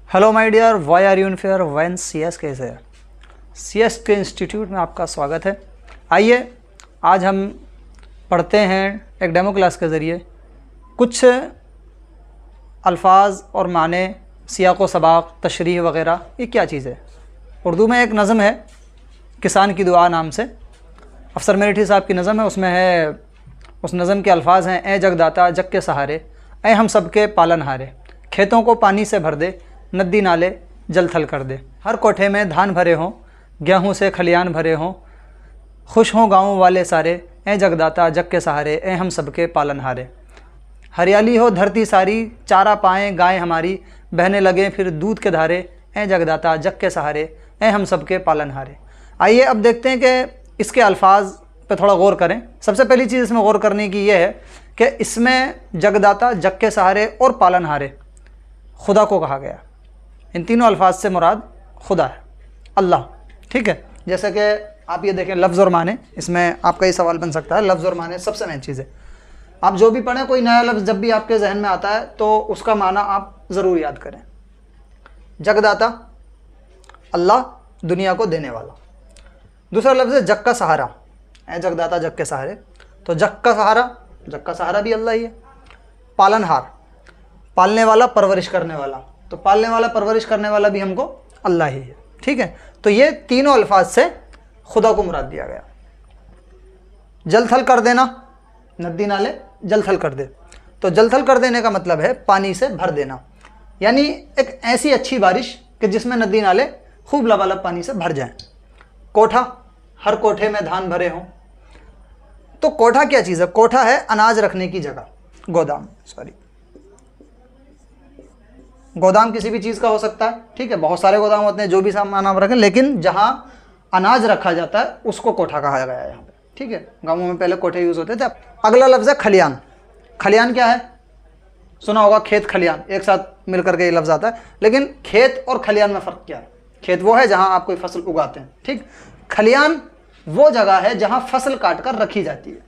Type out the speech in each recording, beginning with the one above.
Hello my dear, why are you in fair when CS कैसे है। CS के institute में आपका स्वागत है। आइए आज हम पढ़ते हैं एक डेमो क्लास के ज़रिए कुछ अल्फाज और माने, सियाक़ व सबाक़, तशरीह वग़ैरह, ये क्या चीज़ है। उर्दू में एक नज़म है किसान की दुआ नाम से, अफसर मेरठी साहब की नज़म है। उसमें है, उस नज़म के अल्फाज हैं, ए जगदाता जग के सहारे, ए हम सब के पालनहारे, खेतों को पानी से भर दे, नदी नाले जल थल कर दे, हर कोठे में धान भरे हों, गेहूं से खलियान भरे हों, खुश हों गाँव वाले सारे, ए जगदाता जग के सहारे, ए हम सब के पालनहारे, हरियाली हो धरती सारी, चारा पाएँ गाय हमारी, बहने लगे फिर दूध के धारे, ए जगदाता जग के सहारे, ए हम सब के पालनहारे। आइए अब देखते हैं कि इसके अल्फाज पे थोड़ा गौर करें। सबसे पहली चीज़ इसमें गौर करने की ये है कि इसमें जगदाता जग के सहारे और पालनहारे खुदा को कहा गया। इन तीनों अल्फाज से मुराद खुदा है, अल्लाह। ठीक है, जैसे कि आप ये देखें लफ्ज़ और माने, इसमें आपका ये सवाल बन सकता है। लफ्ज़ और माने सबसे मेन चीज़ है। आप जो भी पढ़ें, कोई नया लफ्ज़ जब भी आपके जहन में आता है तो उसका माना आप ज़रूर याद करें। जगदाता, अल्लाह, दुनिया को देने वाला। दूसरा लफ्ज़ है जग का सहारा, है जगदाता जग के सहारे, तो जग का सहारा भी अल्लाह ही है। पालनहार, पालने वाला, परवरिश करने वाला, तो पालने वाला परवरिश करने वाला भी हमको अल्लाह ही है। ठीक है, तो ये तीनों अल्फाज से खुदा को मुराद दिया गया। जल थल कर देना, नदी नाले जल थल कर दे, तो जल थल कर देने का मतलब है पानी से भर देना, यानी एक ऐसी अच्छी बारिश कि जिसमें नदी नाले खूब लबालब पानी से भर जाएं। कोठा, हर कोठे में धान भरे हों, तो कोठा क्या चीज़ है? कोठा है अनाज रखने की जगह, गोदाम, गोदाम किसी भी चीज़ का हो सकता है। ठीक है, बहुत सारे गोदाम होते हैं जो भी सामान आप रखें, लेकिन जहाँ अनाज रखा जाता है उसको कोठा कहा गया है यहाँ पे। ठीक है, गाँवों में पहले कोठे यूज़ होते थे। अगला लफ्ज़ है खलियान। खलियान क्या है? सुना होगा खेत खलियान, एक साथ मिलकर के ये लफ्ज़ आता है, लेकिन खेत और खलियान में फ़र्क क्या है? खेत वो है जहाँ आप कोई फसल उगाते हैं। ठीक, खलियान वो जगह है जहाँ फसल काट कर रखी जाती है।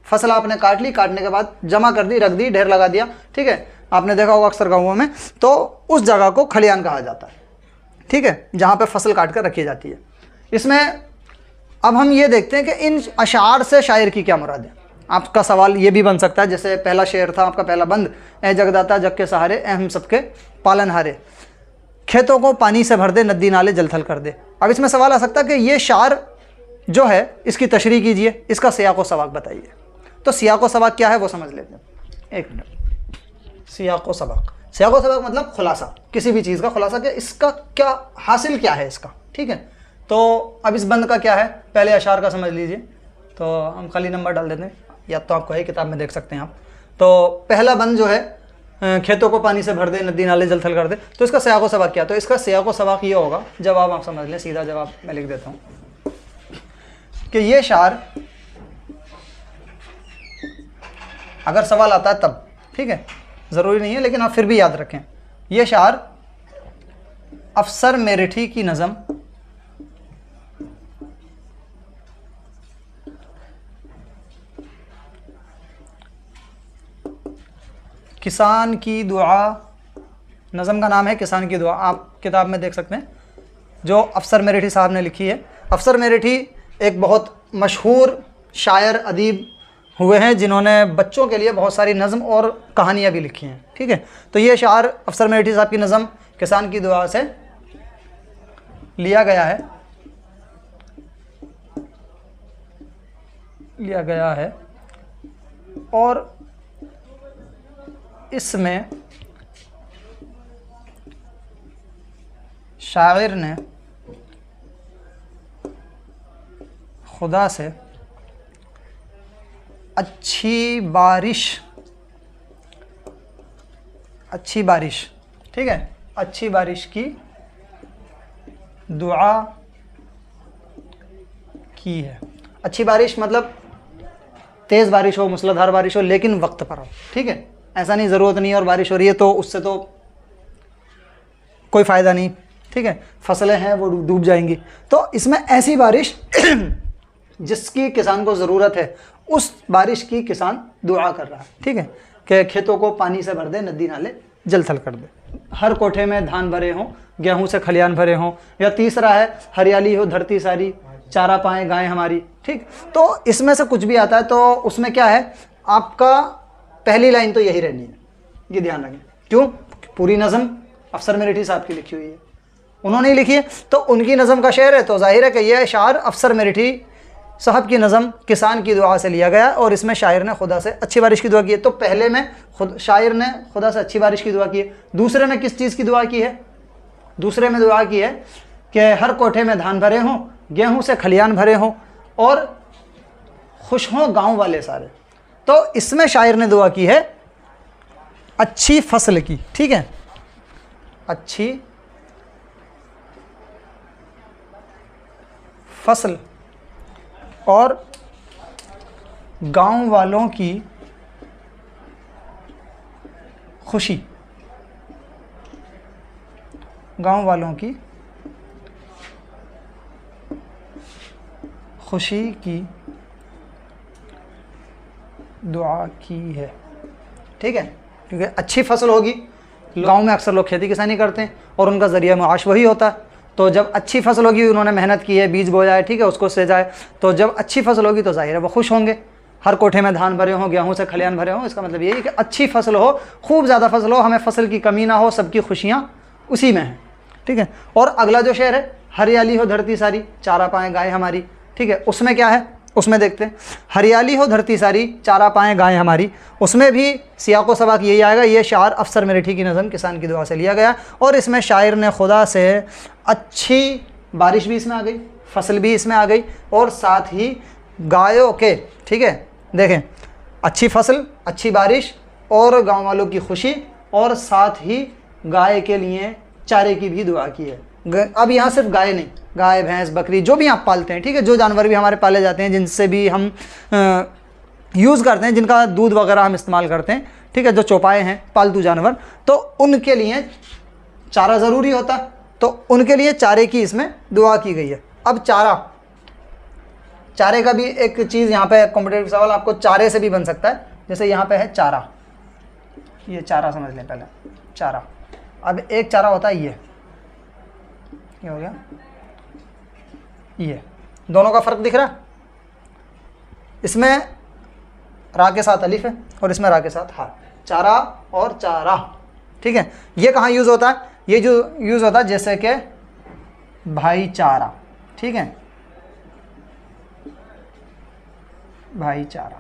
फसल आपने काट ली, काटने के बाद जमा कर दी, रख दी, ढेर लगा दिया। ठीक है, आपने देखा होगा अक्सर गाँवों में, तो उस जगह को खलियान कहा जाता है। ठीक है, जहाँ पे फसल काट कर रखी जाती है। इसमें अब हम ये देखते हैं कि इन अशार से शायर की क्या मुराद है। आपका सवाल ये भी बन सकता है, जैसे पहला शेर था आपका, पहला बंद, ए जगदाता जग के सहारे, ए हम सबके पालनहारे, खेतों को पानी से भर दे, नदी नाले जल थल कर दे। अब इसमें सवाल आ सकता है कि ये शार जो है इसकी तशरीह कीजिए, इसका सियाक़ व सबाक़ बताइए। तो सियाक़ व सबाक़ क्या है वो समझ लेते हैं। एक मिनट। सियाक़ व सबाक़, सियाक़ व सबाक़ मतलब खुलासा, किसी भी चीज़ का खुलासा, कि इसका क्या हासिल क्या है इसका। ठीक है, तो अब इस बंद का क्या है, पहले अशार का समझ लीजिए। तो हम खाली नंबर डाल देते हैं, या तो आपको है किताब में देख सकते हैं आप। तो पहला बंद जो है, खेतों को पानी से भर दे, नदी नाले जल थल कर दे, तो इसका सियाक़ व सबाक़ क्या? तो इसका सियाक़ व सबाक़ ये होगा, जवाब आप समझ लें, सीधा जवाब मैं लिख देता हूँ कि ये शार, अगर सवाल आता है तब, ठीक है, ज़रूरी नहीं है, लेकिन आप फिर भी याद रखें, ये शार अफसर मेरठी की नज़म किसान की दुआ, नज़म का नाम है किसान की दुआ, आप किताब में देख सकते हैं, जो अफसर मेरठी साहब ने लिखी है। अफसर मेरठी एक बहुत मशहूर शायर अदीब हुए हैं, जिन्होंने बच्चों के लिए बहुत सारी नज़म और कहानियाँ भी लिखी हैं। ठीक है, तो ये शार अफसर मेरठी साहब की नज़म किसान की दुआ से लिया गया है, और इसमें शायर ने खुदा से अच्छी बारिश, ठीक है, अच्छी बारिश की दुआ की है। अच्छी बारिश मतलब तेज़ बारिश हो, मूसलाधार बारिश हो, लेकिन वक्त पर हो। ठीक है, ऐसा नहीं ज़रूरत नहीं और बारिश हो रही है तो उससे तो कोई फ़ायदा नहीं। ठीक है, फसलें हैं वो डूब जाएंगी। तो इसमें ऐसी बारिश जिसकी किसान को ज़रूरत है, उस बारिश की किसान दुआ कर रहा है। ठीक है, कि खेतों को पानी से भर दे, नदी नाले जल थल कर दे। हर कोठे में धान भरे हों, गेहूं से खलियान भरे हों। या तीसरा है हरियाली हो धरती सारी, चारा पाएँ गाय हमारी। ठीक, तो इसमें से कुछ भी आता है तो उसमें क्या है, आपका पहली लाइन तो यही रहनी है, ये ध्यान रखें। क्यों? पूरी नज़म अफसर मेरठी साहब की लिखी हुई है, उन्होंने लिखी है, तो उनकी नज़म का शेर है, तो जाहिर है कि यह शार अफसर मेरठी साहब की नज़म किसान की दुआ से लिया गया और इसमें शायर ने खुदा से अच्छी बारिश की दुआ की है। तो पहले में शायर ने खुदा से अच्छी बारिश की दुआ की है। दूसरे में किस चीज़ की दुआ की है? दूसरे में दुआ की है कि हर कोठे में धान भरे हों, गेहूं से खलियान भरे हों और खुश हों गांव वाले सारे। तो इसमें शायर ने दुआ की है अच्छी फसल की। ठीक है, अच्छी फसल और गांव वालों की खुशी, गांव वालों की खुशी की दुआ की है। ठीक है, क्योंकि अच्छी फसल होगी, गांव में अक्सर लोग खेती किसानी करते हैं और उनका ज़रिया माश वही होता है। तो जब अच्छी फसल होगी, उन्होंने मेहनत की है, बीज बोया है, ठीक है, उसको सेजा है, तो जब अच्छी फसल होगी तो जाहिर है वो खुश होंगे। हर कोठे में धान भरे हों, गेहूं से खलियान भरे हों, इसका मतलब ये है कि अच्छी फसल हो, खूब ज़्यादा फसल हो, हमें फसल की कमी ना हो, सबकी खुशियाँ उसी में हैं। ठीक है, और अगला जो शेर है, हरियाली हो धरती सारी, चारा पाएँ गाय हमारी। ठीक है, उसमें क्या है, उसमें देखते हैं, हरियाली हो धरती सारी, चारा पाएँ गाय हमारी। उसमें भी सियाक़ो सबाक़ यही आएगा, ये शार अफसर मेरठी की नज़म किसान की दुआ से लिया गया और इसमें शायर ने खुदा से अच्छी बारिश भी इसमें आ गई, फसल भी इसमें आ गई और साथ ही गायों के, ठीक है, देखें, अच्छी फसल, अच्छी बारिश और गांव वालों की खुशी और साथ ही गाय के लिए चारे की भी दुआ की है। अब यहाँ सिर्फ गाय नहीं, गाय भैंस बकरी जो भी आप पालते हैं, ठीक है, जो जानवर भी हमारे पाले जाते हैं, जिनसे भी हम यूज़ करते हैं, जिनका दूध वगैरह हम इस्तेमाल करते हैं, ठीक है, जो चौपाए हैं पालतू जानवर, तो उनके लिए चारा ज़रूरी होता है, तो उनके लिए चारे की इसमें दुआ की गई है। अब चारे का भी एक चीज़ यहाँ पे कॉम्पिटेटिव सवाल आपको चारे से भी बन सकता है। जैसे यहाँ पे है चारा, ये चारा समझ लें पहले, चारा। अब एक चारा होता है ये हो गया, ये दोनों का फ़र्क दिख रहा है, इसमें रा के साथ अलिफ है और इसमें रा के साथ हा, चारा और चारा। ठीक है, ये कहाँ यूज़ होता है, ये जो यूज़ होता है जैसे कि भाईचारा। ठीक है, भाईचारा,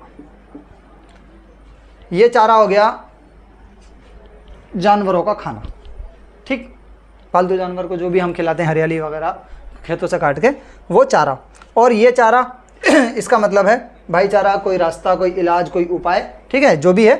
ये चारा हो गया जानवरों का खाना। ठीक, पालतू जानवर को जो भी हम खिलाते हैं, हरियाली वगैरह खेतों से काट के, वो चारा। और ये चारा इसका मतलब है भाईचारा, कोई रास्ता, कोई इलाज, कोई उपाय, ठीक है, जो भी है।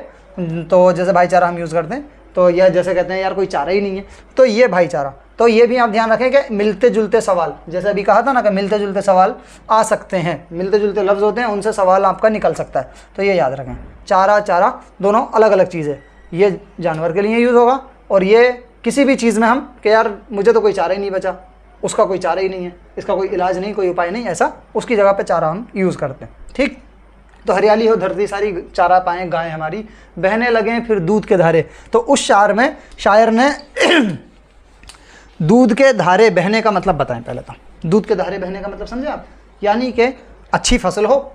तो जैसे भाईचारा हम यूज़ करते हैं, तो यह जैसे कहते हैं यार कोई चारा ही नहीं है, तो ये भाईचारा। तो ये भी आप ध्यान रखें कि मिलते जुलते सवाल, जैसे अभी कहा था ना कि मिलते जुलते सवाल आ सकते हैं, मिलते जुलते लफ्ज़ होते हैं, उनसे सवाल आपका निकल सकता है, तो ये याद रखें। चारा चारा दोनों अलग अलग चीज़ है, ये जानवर के लिए यूज़ होगा और ये किसी भी चीज़ में हम कि यार मुझे तो कोई चारा ही नहीं बचा, उसका कोई चारा ही नहीं है, इसका कोई इलाज नहीं, कोई उपाय नहीं, ऐसा उसकी जगह पे चारा हम यूज़ करते हैं। ठीक, तो हरियाली हो धरती सारी, चारा पाएँ गाय हमारी, बहने लगें फिर दूध के धारे। तो उस शार में शायर ने दूध के धारे बहने का मतलब बताएं। पहले तो दूध के धारे बहने का मतलब समझे आप, यानी कि अच्छी फसल हो,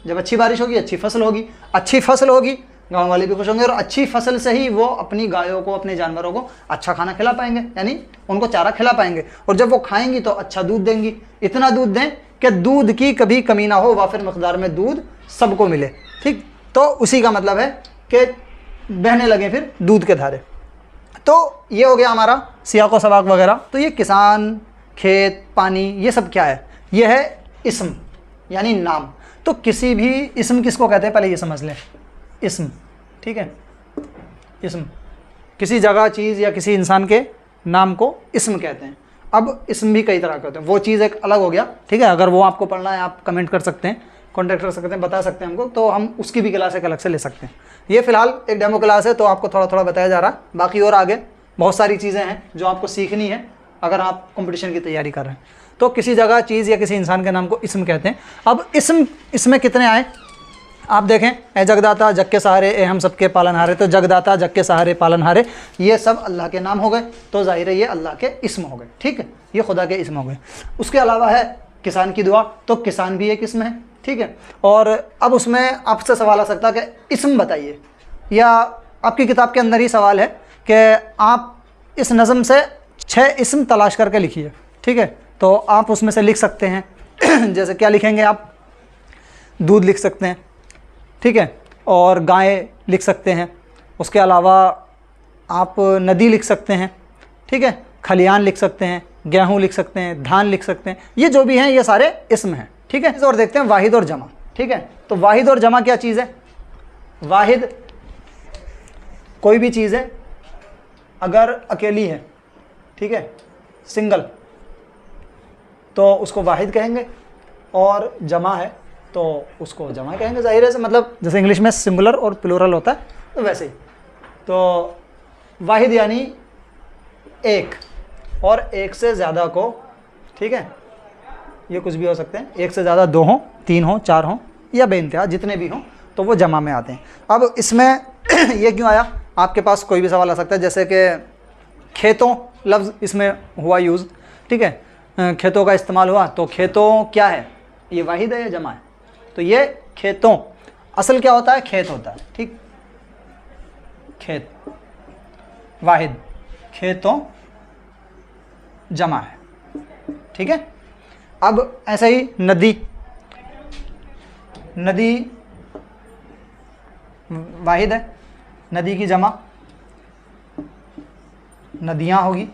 जब अच्छी बारिश होगी अच्छी फसल होगी, अच्छी फसल होगी गाँव वाले भी खुश होंगे और अच्छी फसल से ही वो अपनी गायों को, अपने जानवरों को अच्छा खाना खिला पाएंगे, यानी उनको चारा खिला पाएंगे और जब वो खाएंगी तो अच्छा दूध देंगी, इतना दूध दें कि दूध की कभी कमी ना हो, वाफिर मकदार में दूध सबको मिले। ठीक, तो उसी का मतलब है कि बहने लगे फिर दूध के धारे। तो ये हो गया हमारा सियाक़ो सबाक़ वगैरह। तो ये किसान, खेत, पानी, ये सब क्या है, ये है इस्म यानी नाम। तो किसी भी इस्म किसको कहते हैं, पहले ये समझ लें, इस्म। ठीक है, इस्म किसी जगह, चीज़ या किसी इंसान के नाम को इस्म कहते हैं। अब इस्म भी कई तरह के होते हैं, वो चीज़ एक अलग हो गया। ठीक है, अगर वो आपको पढ़ना है आप कमेंट कर सकते हैं, कॉन्टैक्ट कर सकते हैं, बता सकते हैं हमको, तो हम उसकी भी क्लास एक अलग से ले सकते हैं। ये फ़िलहाल एक डेमो क्लास है, तो आपको थोड़ा थोड़ा बताया जा रहा है, बाकी और आगे बहुत सारी चीज़ें हैं जो आपको सीखनी है अगर आप कंपटीशन की तैयारी कर रहे हैं। तो किसी जगह, चीज़ या किसी इंसान के नाम को इस्म कहते हैं। अब इस्म, इसमें कितने आए, आप देखें, ए जगदाता जग के सहारे, ए हम सबके पालनहारे, तो जगदाता जग के सहारे पालनहारे ये सब अल्लाह के नाम हो गए, तो जाहिर है ये अल्लाह के इस्म हो गए, ठीक है, ये खुदा के इस्म हो गए। उसके अलावा है किसान की दुआ, तो किसान भी एक इस्म है, ठीक है। और अब उसमें आपसे सवाल आ सकता है कि इस्म बताइए, या आपकी किताब के अंदर ही सवाल है कि आप इस नज़म से 6 इस्म तलाश करके लिखिए, ठीक है। तो आप उसमें से लिख सकते हैं जैसे क्या लिखेंगे आप, दूध लिख सकते हैं, ठीक है, और गाय लिख सकते हैं। उसके अलावा आप नदी लिख सकते हैं, ठीक है, खलियान लिख सकते हैं, गेहूँ लिख सकते हैं, धान लिख सकते हैं, ये जो भी हैं ये सारे इस्म हैं, ठीक है। और देखते हैं वाहिद और जमा, ठीक है। तो वाहिद और जमा क्या चीज़ है? वाहिद कोई भी चीज़ है अगर अकेली है, ठीक है, सिंगल, तो उसको वाहिद कहेंगे, और जमा है तो उसको जमा कहेंगे, ज़ाहिर है से, मतलब जैसे इंग्लिश में सिंगुलर और प्लूरल होता है तो वैसे ही। तो वाहिद यानी एक, और एक से ज़्यादा को, ठीक है, ये कुछ भी हो सकते हैं, एक से ज़्यादा 2 हों, 3 हों, 4 हों, या बेइंतहा जितने भी हों तो वो जमा में आते हैं। अब इसमें ये क्यों आया, आपके पास कोई भी सवाल आ सकता है, जैसे कि खेतों लफ्ज़ इसमें हुआ यूज़, ठीक है, खेतों का इस्तेमाल हुआ, तो खेतों क्या है, ये वाहिद है या जमा है? तो ये खेतों, असल क्या होता है, खेत होता है, ठीक, खेत वाहिद, खेतों जमा है, ठीक है। अब ऐसे ही नदी, नदी वाहिद है, नदी की जमा नदियाँ होगी,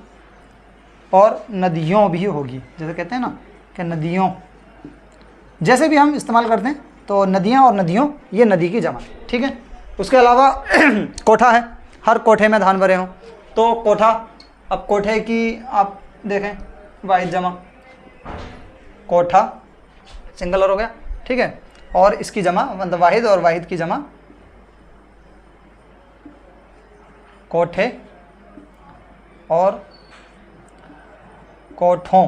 और नदियों भी होगी, जैसे कहते हैं ना कि नदियों, जैसे भी हम इस्तेमाल करते हैं, तो नदियाँ और नदियों ये नदी की जमा, ठीक है। उसके अलावा कोठा है, हर कोठे में धान भरे हों, तो कोठा, अब कोठे की आप देखें वाहिद जमा, कोठा सिंगलर हो गया, ठीक है, और इसकी जमा मतलब वाहिद, और वाहिद की जमा कोठे और कोठों,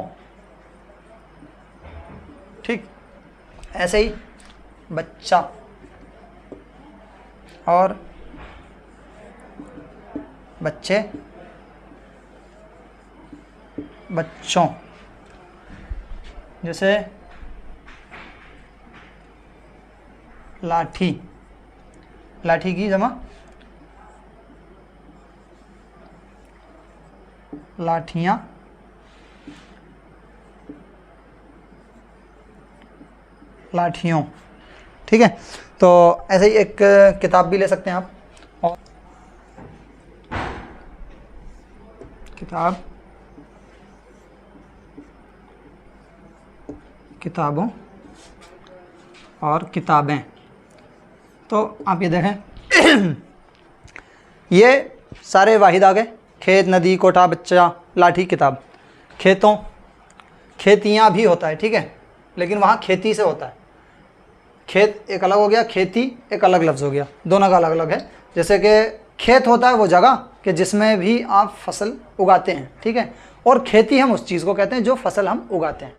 ठीक। ऐसे ही बच्चा और बच्चे, बच्चों, जैसे लाठी, लाठी की जमा लाठियाँ, लाठियों, ठीक है। तो ऐसे ही एक किताब भी ले सकते हैं आप, और किताब, किताबों और किताबें, तो आप ये देखें ये सारे वाहिद आ गए, खेत, नदी, कोठा, बच्चा, लाठी, किताब। खेतों, खेतियाँ भी होता है, ठीक है, लेकिन वहाँ खेती से होता है, खेत एक अलग हो गया, खेती एक अलग लफ्ज़ हो गया, दोनों का अलग अलग है। जैसे कि खेत होता है वो जगह कि जिसमें भी आप फसल उगाते हैं, ठीक है, और खेती हम उस चीज़ को कहते हैं जो फसल हम उगाते हैं।